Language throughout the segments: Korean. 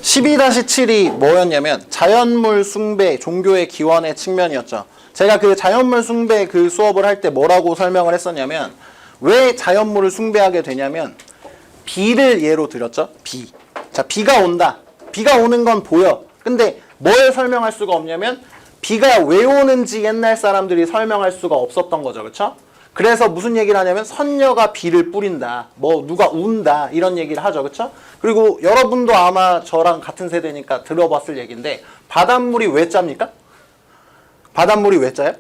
12-7이 뭐였냐면 자연물 숭배 종교의 기원의 측면이었죠. 제가 그 자연물 숭배 그 수업을 할 때 뭐라고 설명을 했었냐면 왜 자연물을 숭배하게 되냐면 비를 예로 들었죠. 비. 자, 비가 온다. 비가 오는 건 보여. 근데 뭘 설명할 수가 없냐면 비가 왜 오는지 옛날 사람들이 설명할 수가 없었던 거죠. 그렇죠? 그래서 무슨 얘기를 하냐면 선녀가 비를 뿌린다. 뭐 누가 운다. 이런 얘기를 하죠. 그렇죠? 그리고 여러분도 아마 저랑 같은 세대니까 들어봤을 얘기인데 바닷물이 왜 짭니까? 바닷물이 왜 짜요?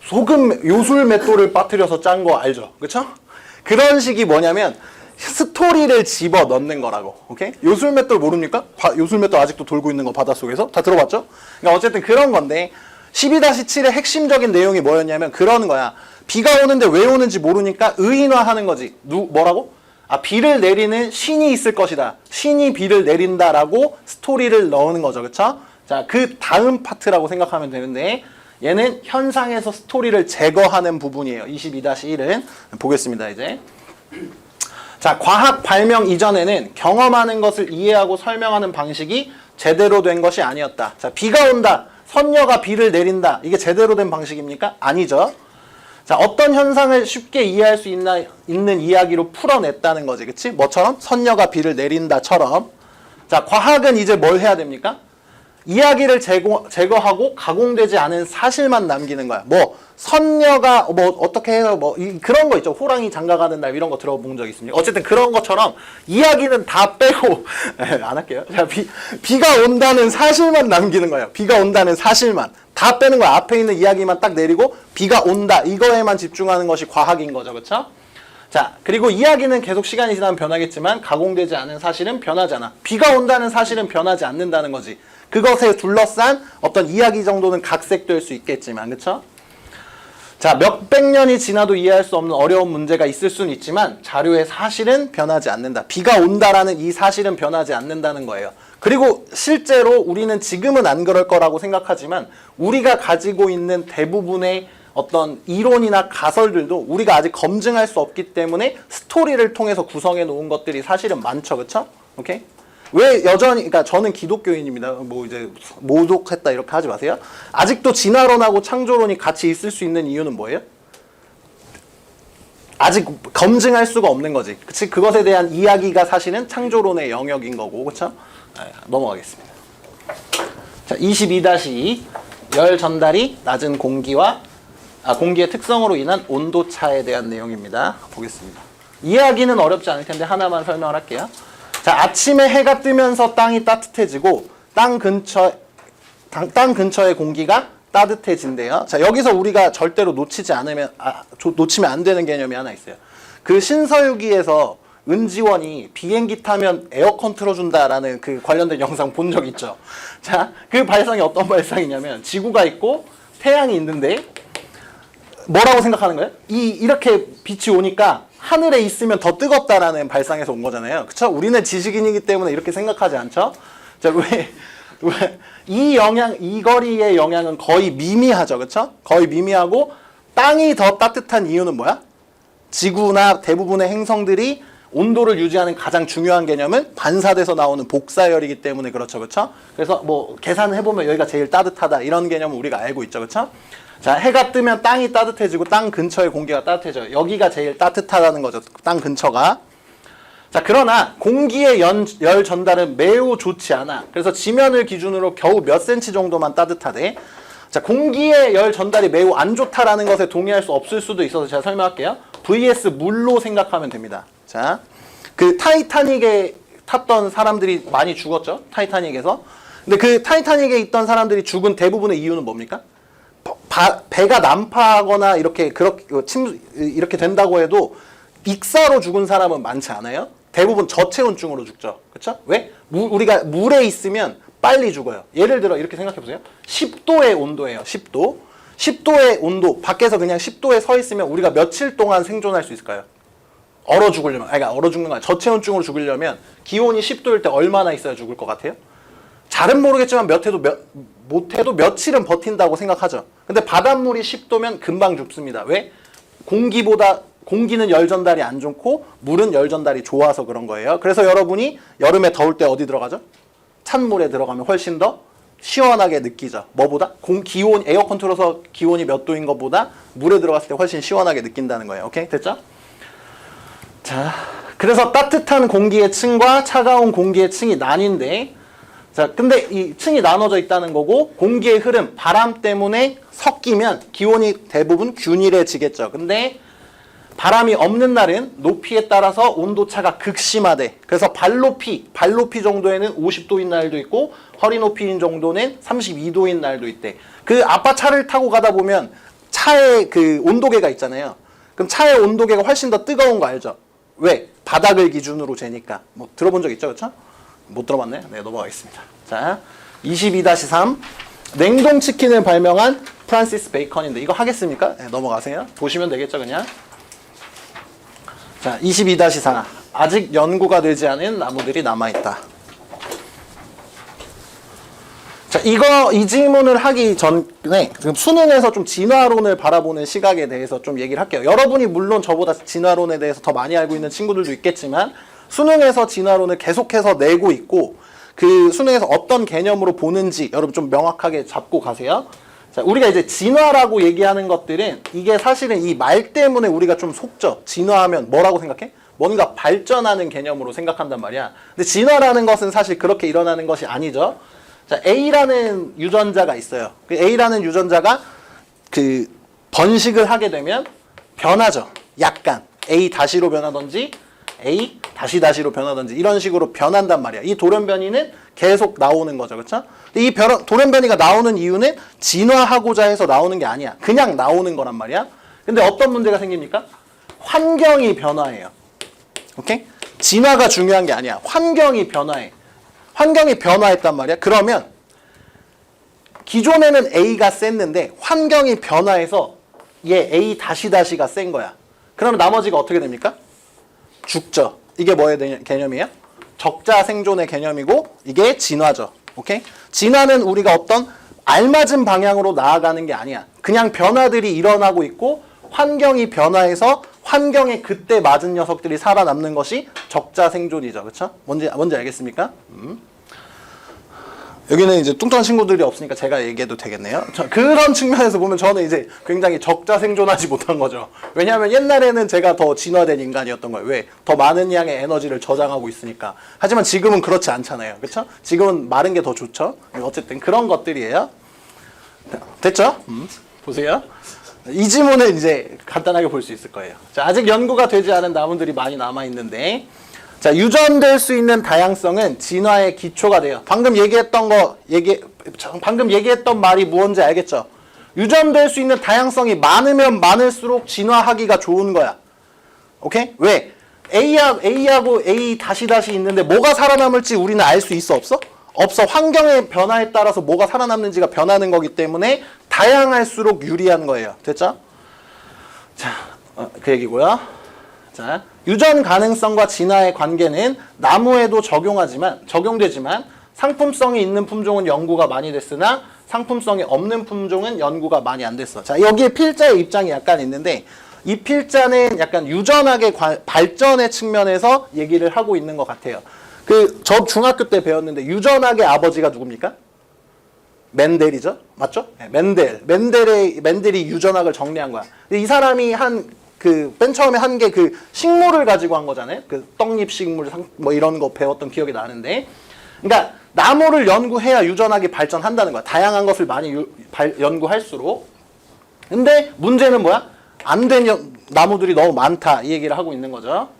소금, 요술 맷돌을 빠뜨려서 짠 거 알죠? 그렇죠? 그런 식이 뭐냐면 스토리를 집어 넣는 거라고. 오케이? 요술 맷돌 모릅니까? 요술 맷돌 아직도 돌고 있는 거 바닷속에서? 다 들어봤죠? 그러니까 어쨌든 그런 건데 12-7의 핵심적인 내용이 뭐였냐면 그런 거야. 비가 오는데 왜 오는지 모르니까 의인화하는 거지. 뭐라고? 아, 비를 내리는 신이 있을 것이다. 신이 비를 내린다라고 스토리를 넣는 거죠. 그쵸? 자, 그 다음 파트라고 생각하면 되는데 얘는 현상에서 스토리를 제거하는 부분이에요. 22-1은. 보겠습니다, 이제. 자, 과학 발명 이전에는 경험하는 것을 이해하고 설명하는 방식이 제대로 된 것이 아니었다. 자, 비가 온다. 선녀가 비를 내린다. 이게 제대로 된 방식입니까? 아니죠. 자, 어떤 현상을 쉽게 이해할 수 있는 이야기로 풀어냈다는 거지. 그치? 뭐처럼? 선녀가 비를 내린다처럼. 자, 과학은 이제 뭘 해야 됩니까? 이야기를 제거하고 가공되지 않은 사실만 남기는 거야. 뭐 선녀가 뭐 어떻게 해서 뭐 그런 거 있죠. 호랑이 장가가는 날 이런 거 들어본 적 있습니까? 어쨌든 그런 것처럼 이야기는 다 빼고 안 할게요. 자, 비가 온다는 사실만 남기는 거예요. 비가 온다는 사실만 다 빼는 거야. 앞에 있는 이야기만 딱 내리고 비가 온다 이거에만 집중하는 것이 과학인 거죠. 그렇죠? 자, 그리고 이야기는 계속 시간이 지나면 변하겠지만 가공되지 않은 사실은 변하잖아. 비가 온다는 사실은 변하지 않는다는 거지. 그것에 둘러싼 어떤 이야기 정도는 각색될 수 있겠지만, 그쵸? 자, 몇백 년이 지나도 이해할 수 없는 어려운 문제가 있을 수는 있지만 자료의 사실은 변하지 않는다. 비가 온다라는 이 사실은 변하지 않는다는 거예요. 그리고 실제로 우리는 지금은 안 그럴 거라고 생각하지만 우리가 가지고 있는 대부분의 어떤 이론이나 가설들도 우리가 아직 검증할 수 없기 때문에 스토리를 통해서 구성해 놓은 것들이 사실은 많죠. 그쵸? 오케이? 왜 여전히, 그러니까 저는 기독교인입니다. 뭐 이제 모독했다 이렇게 하지 마세요. 아직도 진화론하고 창조론이 같이 있을 수 있는 이유는 뭐예요? 아직 검증할 수가 없는 거지. 그치? 그것에 대한 이야기가 사실은 창조론의 영역인 거고, 그쵸? 넘어가겠습니다. 자, 22-2. 열 전달이 낮은 공기와 공기의 특성으로 인한 온도 차에 대한 내용입니다. 보겠습니다. 이야기는 어렵지 않을 텐데 하나만 설명을 할게요. 자, 아침에 해가 뜨면서 땅이 따뜻해지고 땅 근처의 공기가 따뜻해진대요. 자, 여기서 우리가 절대로 놓치면 안 되는 개념이 하나 있어요. 그 신서유기에서 은지원이 비행기 타면 에어컨 틀어준다라는 그 관련된 영상 본 적 있죠? 자, 그 발상이 어떤 발상이냐면 지구가 있고 태양이 있는데 뭐라고 생각하는 거예요? 이렇게 빛이 오니까 하늘에 있으면 더 뜨겁다라는 발상에서 온 거잖아요. 그쵸? 우리는 지식인이기 때문에 이렇게 생각하지 않죠? 자, 이 거리의 영향은 거의 미미하죠. 그쵸? 거의 미미하고 땅이 더 따뜻한 이유는 뭐야? 지구나 대부분의 행성들이 온도를 유지하는 가장 중요한 개념은 반사돼서 나오는 복사열이기 때문에 그렇죠. 그쵸? 그래서 뭐 계산해보면 여기가 제일 따뜻하다 이런 개념은 우리가 알고 있죠. 그쵸? 자, 해가 뜨면 땅이 따뜻해지고 땅 근처의 공기가 따뜻해져요. 여기가 제일 따뜻하다는 거죠. 땅 근처가. 자, 그러나 공기의 열 전달은 매우 좋지 않아. 그래서 지면을 기준으로 겨우 몇 센치 정도만 따뜻하대. 자, 공기의 열 전달이 매우 안 좋다라는 것에 동의할 수 없을 수도 있어서 제가 설명할게요. vs 물로 생각하면 됩니다. 자, 그 타이타닉에 탔던 사람들이 많이 죽었죠. 타이타닉에서. 근데 그 타이타닉에 있던 사람들이 죽은 대부분의 이유는 뭡니까? 배가 난파하거나 이렇게 된다고 해도 익사로 죽은 사람은 많지 않아요. 대부분 저체온증으로 죽죠. 그렇죠? 왜? 우리가 물에 있으면 빨리 죽어요. 예를 들어 이렇게 생각해 보세요. 10도의 온도예요. 10도. 10도의 온도. 밖에서 그냥 10도에 서 있으면 우리가 며칠 동안 생존할 수 있을까요? 얼어 죽으려면, 그러니까 얼어 죽는 거 아니야. 저체온증으로 죽으려면 기온이 10도일 때 얼마나 있어야 죽을 것 같아요? 잘은 모르겠지만 못해도 며칠은 버틴다고 생각하죠. 근데 바닷물이 10도면 금방 죽습니다. 왜? 공기보다 공기는 열 전달이 안 좋고 물은 열 전달이 좋아서 그런 거예요. 그래서 여러분이 여름에 더울 때 어디 들어가죠? 찬물에 들어가면 훨씬 더 시원하게 느끼죠. 뭐보다? 기온, 에어컨 틀어서 기온이 몇 도인 것보다 물에 들어갔을 때 훨씬 시원하게 느낀다는 거예요. 오케이? 됐죠? 자, 그래서 따뜻한 공기의 층과 차가운 공기의 층이 나뉜데, 자, 근데 이 층이 나눠져 있다는 거고, 공기의 흐름, 바람 때문에 섞이면 기온이 대부분 균일해지겠죠. 근데 바람이 없는 날은 높이에 따라서 온도차가 극심하대. 그래서 발높이 정도에는 50도인 날도 있고 허리 높이인 정도는 32도인 날도 있대. 그 아빠 차를 타고 가다 보면 차에 그 온도계가 있잖아요. 그럼 차의 온도계가 훨씬 더 뜨거운 거 알죠? 왜? 바닥을 기준으로 재니까. 뭐 들어본 적 있죠? 그렇죠? 못 들어봤네? 네, 넘어가겠습니다. 자, 22-3 냉동치킨을 발명한 프란시스 베이컨인데 이거 하겠습니까? 네, 넘어가세요. 보시면 되겠죠, 그냥. 자, 22-4 아직 연구가 되지 않은 나무들이 남아있다. 자, 이 질문을 하기 전에 지금 수능에서 좀 진화론을 바라보는 시각에 대해서 좀 얘기를 할게요. 여러분이 물론 저보다 진화론에 대해서 더 많이 알고 있는 친구들도 있겠지만 수능에서 진화론을 계속해서 내고 있고 그 수능에서 어떤 개념으로 보는지 여러분 좀 명확하게 잡고 가세요. 자, 우리가 이제 진화라고 얘기하는 것들은 이게 사실은 이 말 때문에 우리가 좀 속죠. 진화하면 뭐라고 생각해? 뭔가 발전하는 개념으로 생각한단 말이야. 근데 진화라는 것은 사실 그렇게 일어나는 것이 아니죠. 자, A라는 유전자가 있어요. 그 A라는 유전자가 그 번식을 하게 되면 변하죠. 약간 A-로 변하든지 A-로 변하든지 이런 식으로 변한단 말이야. 이 돌연변이는 계속 나오는 거죠. 그렇죠? 이 돌연변이가 나오는 이유는 진화하고자 해서 나오는 게 아니야. 그냥 나오는 거란 말이야. 근데 어떤 문제가 생깁니까? 환경이 변화해요. 오케이? 진화가 중요한 게 아니야. 환경이 변화해. 환경이 변화했단 말이야. 그러면 기존에는 A가 셌는데 환경이 변화해서 얘 A-가 센 거야. 그러면 나머지가 어떻게 됩니까? 죽죠. 이게 뭐의 개념이에요? 적자 생존의 개념이고 이게 진화죠. 오케이? 진화는 우리가 어떤 알맞은 방향으로 나아가는 게 아니야. 그냥 변화들이 일어나고 있고 환경이 변화해서 환경에 그때 맞은 녀석들이 살아남는 것이 적자 생존이죠. 그렇죠? 뭔지 알겠습니까? 여기는 이제 뚱뚱한 친구들이 없으니까 제가 얘기해도 되겠네요. 그런 측면에서 보면 저는 이제 굉장히 적자 생존하지 못한 거죠. 왜냐하면 옛날에는 제가 더 진화된 인간이었던 거예요. 왜? 더 많은 양의 에너지를 저장하고 있으니까. 하지만 지금은 그렇지 않잖아요. 그렇죠? 지금은 마른 게 더 좋죠. 어쨌든 그런 것들이에요. 됐죠? 보세요. 이 지문을 이제 간단하게 볼 수 있을 거예요. 자, 아직 연구가 되지 않은 나무들이 많이 남아있는데 자, 유전될 수 있는 다양성은 진화의 기초가 돼요. 방금 얘기했던 말이 무언지 알겠죠? 유전될 수 있는 다양성이 많으면 많을수록 진화하기가 좋은 거야. 오케이? 왜? A하고 A 다시 있는데 뭐가 살아남을지 우리는 알 수 있어? 없어? 없어. 환경의 변화에 따라서 뭐가 살아남는지가 변하는 거기 때문에 다양할수록 유리한 거예요. 됐죠? 자, 그 얘기고요. 자, 유전 가능성과 진화의 관계는 나무에도 적용되지만 상품성이 있는 품종은 연구가 많이 됐으나 상품성이 없는 품종은 연구가 많이 안 됐어. 자, 여기에 필자의 입장이 약간 있는데 이 필자는 약간 유전학의 발전의 측면에서 얘기를 하고 있는 것 같아요. 저 중학교 때 배웠는데 유전학의 아버지가 누굽니까? 멘델이죠? 맞죠? 네, 멘델이 유전학을 정리한 거야. 이 사람이 맨 처음에 한 게 그 식물을 가지고 한 거잖아요. 그 떡잎 식물 뭐 이런 거 배웠던 기억이 나는데, 그러니까 나무를 연구해야 유전학이 발전한다는 거야. 다양한 것을 많이 연구할수록. 근데 문제는 뭐야? 안 된 나무들이 너무 많다 이 얘기를 하고 있는 거죠.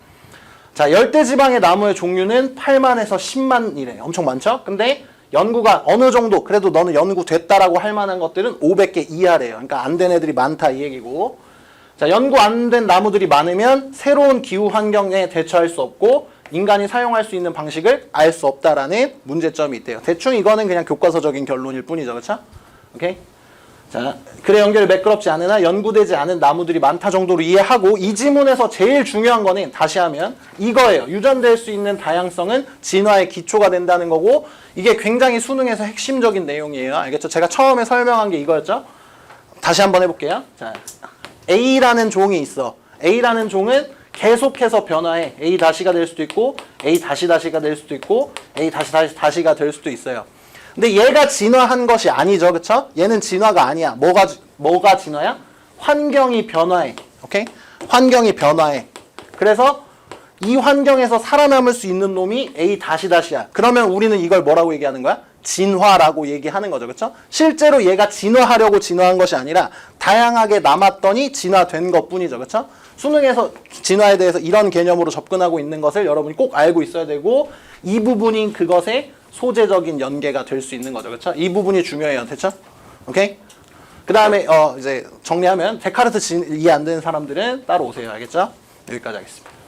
자, 열대지방의 나무의 종류는 8만에서 10만이래. 엄청 많죠? 근데 연구가 어느 정도 그래도 너는 연구됐다라고 할 만한 것들은 500개 이하래요. 그러니까 안 된 애들이 많다 이 얘기고. 자, 연구 안 된 나무들이 많으면 새로운 기후 환경에 대처할 수 없고 인간이 사용할 수 있는 방식을 알 수 없다라는 문제점이 있대요. 대충 이거는 그냥 교과서적인 결론일 뿐이죠. 그렇죠? 오케이? 자, 그래 연결이 매끄럽지 않으나 연구되지 않은 나무들이 많다 정도로 이해하고 이 지문에서 제일 중요한 거는 다시 하면 이거예요. 유전될 수 있는 다양성은 진화의 기초가 된다는 거고 이게 굉장히 수능에서 핵심적인 내용이에요. 알겠죠? 제가 처음에 설명한 게 이거였죠? 다시 한번 해볼게요. 자, A라는 종이 있어. A라는 종은 계속해서 변화해. A 다시가 될 수도 있고 A 다시 다시가 될 수도 있고 A 다시 다시 다시가 될 수도 있어요. 근데 얘가 진화한 것이 아니죠. 그쵸? 얘는 진화가 아니야. 뭐가 진화야? 환경이 변화해. 오케이? 환경이 변화해. 그래서 이 환경에서 살아남을 수 있는 놈이 A 다시 다시야. 그러면 우리는 이걸 뭐라고 얘기하는 거야? 진화라고 얘기하는 거죠. 그쵸? 실제로 얘가 진화하려고 진화한 것이 아니라 다양하게 남았더니 진화된 것 뿐이죠. 그쵸? 수능에서 진화에 대해서 이런 개념으로 접근하고 있는 것을 여러분이 꼭 알고 있어야 되고 이 부분이 그것의 소재적인 연계가 될 수 있는 거죠. 그렇죠? 이 부분이 중요해요. 됐죠? 오케이? 그 다음에 이제 정리하면 데카르트 이해 안 되는 사람들은 따로 오세요. 알겠죠? 여기까지 하겠습니다.